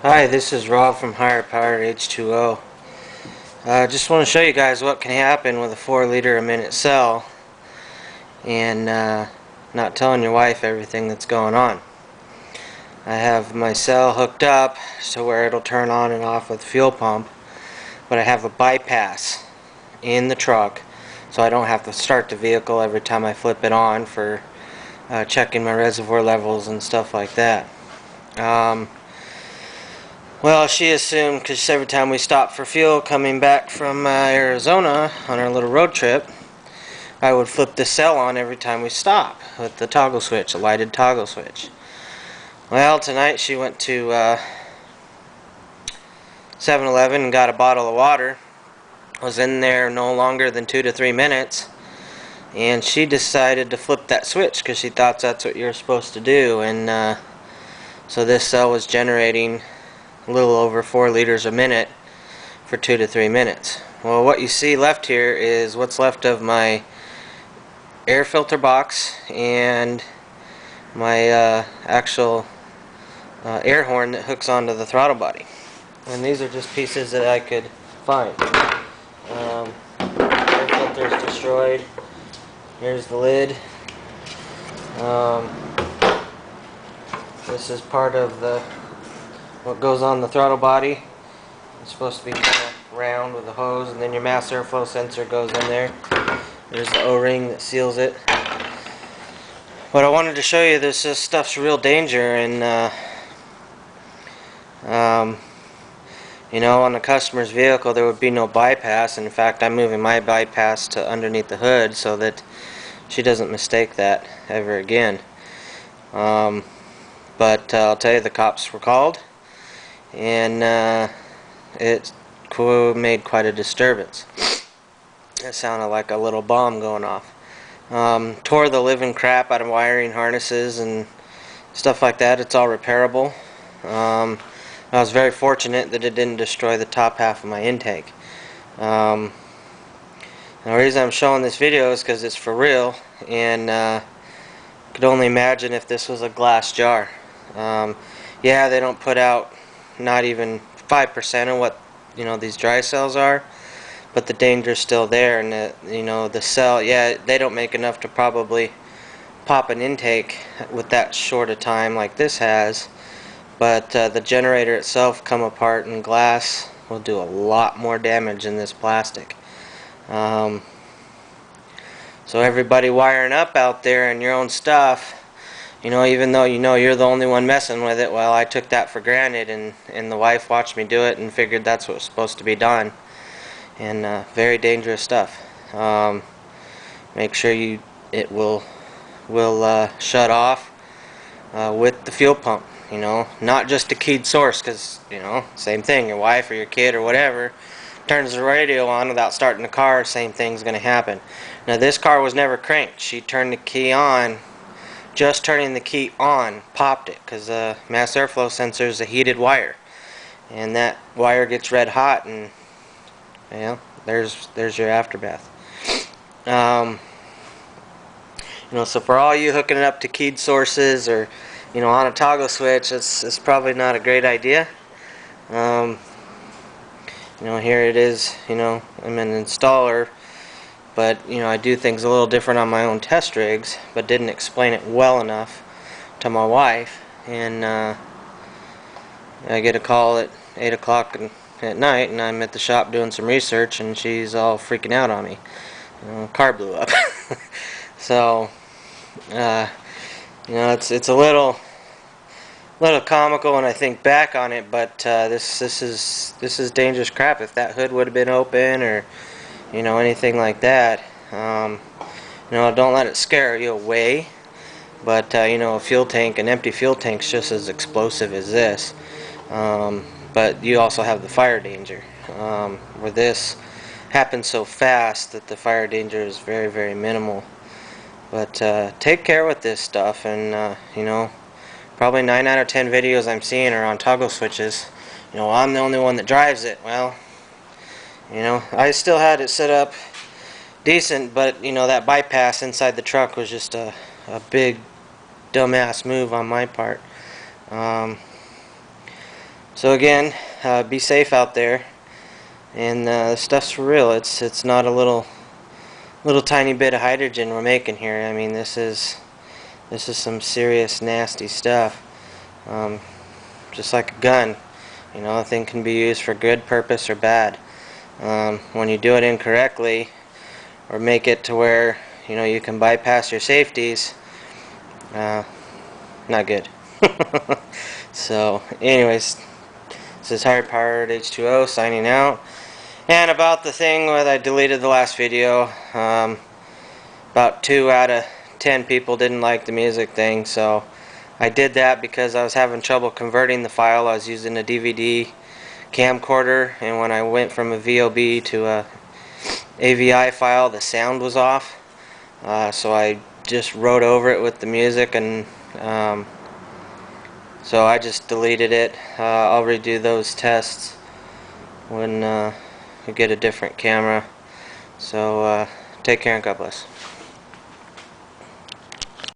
Hi, this is Rob from Higher Powered H2O. Just want to show you guys what can happen with a 4 liter a minute cell and not telling your wife everything that's going on. I have my cell hooked up so where it'll turn on and off with the fuel pump, but I have a bypass in the truck so I don't have to start the vehicle every time I flip it on for checking my reservoir levels and stuff like that. Well, she assumed, because every time we stopped for fuel coming back from Arizona on our little road trip, I would flip the cell on every time we stop with the toggle switch, a lighted toggle switch. Well, tonight she went to 7-Eleven and got a bottle of water. Was in there no longer than 2 to 3 minutes, and she decided to flip that switch because she thought that's what you're supposed to do. And so this cell was generating a little over 4 liters a minute for 2 to 3 minutes. Well, what you see left here is what's left of my air filter box and my actual air horn that hooks onto the throttle body. And these are just pieces that I could find. Air filter is destroyed. Here's the lid. This is part of what goes on the throttle body. It's supposed to be kind of round with a hose, and then your mass airflow sensor goes in there. There's the O-ring that seals it. But I wanted to show you this stuff's real danger, and you know, on the customer's vehicle there would be no bypass. In fact, I'm moving my bypass to underneath the hood so that she doesn't mistake that ever again. But I'll tell you, the cops were called, and it made quite a disturbance. It sounded like a little bomb going off. Tore the living crap out of wiring harnesses and stuff like that. It's all repairable. I was very fortunate that it didn't destroy the top half of my intake. The reason I'm showing this video is because it's for real, and could only imagine if this was a glass jar. Yeah, they don't put out not even 5% of what these dry cells are, but the danger's still there. And the cell, yeah, they don't make enough to probably pop an intake with that short a time like this has, but the generator itself come apart, and glass will do a lot more damage than this plastic. So everybody wiring up out there in your own stuff, even though you're the only one messing with it, well, I took that for granted, and the wife watched me do it and figured that's what was supposed to be done. And very dangerous stuff. Make sure it will shut off with the fuel pump. Not just a keyed source, because same thing. Your wife or your kid or whatever turns the radio on without starting the car, same thing's going to happen. Now, this car was never cranked. She turned the key on. Just turning the key on popped it, because the mass airflow sensor is a heated wire, and that wire gets red hot, and there's your aftermath. So for all you hooking it up to keyed sources or on a toggle switch, it's probably not a great idea. Here it is. I'm an installer, but I do things a little different on my own test rigs, but didn't explain it well enough to my wife. And I get a call at 8 o'clock at night, and I'm at the shop doing some research, and she's all freaking out on me. Car blew up. So it's a little comical when I think back on it, but this is dangerous crap. If that hood would have been open, or anything like that, don't let it scare you away. But a fuel tank, an empty fuel tank's just as explosive as this. But you also have the fire danger, where this happens so fast that the fire danger is very, very minimal. But take care with this stuff, and probably 9 out of 10 videos I'm seeing are on toggle switches. I'm the only one that drives it. Well, I still had it set up decent, but that bypass inside the truck was just a big dumbass move on my part. So again, be safe out there, and this stuff's for real. It's not a little tiny bit of hydrogen we're making here. I mean, this is some serious nasty stuff. Just like a gun, you know, a thing can be used for good purpose or bad. When you do it incorrectly, or make it to where, you know, you can bypass your safeties, not good. So anyways, this is higher powered H2O signing out. And about the thing that I deleted the last video, about 2 out of 10 people didn't like the music thing, so I did that because I was having trouble converting the file. I was using a DVD camcorder, and when I went from a VOB to a AVI file, the sound was off. So I just wrote over it with the music, and so I just deleted it. I'll redo those tests when we get a different camera. So take care and God bless.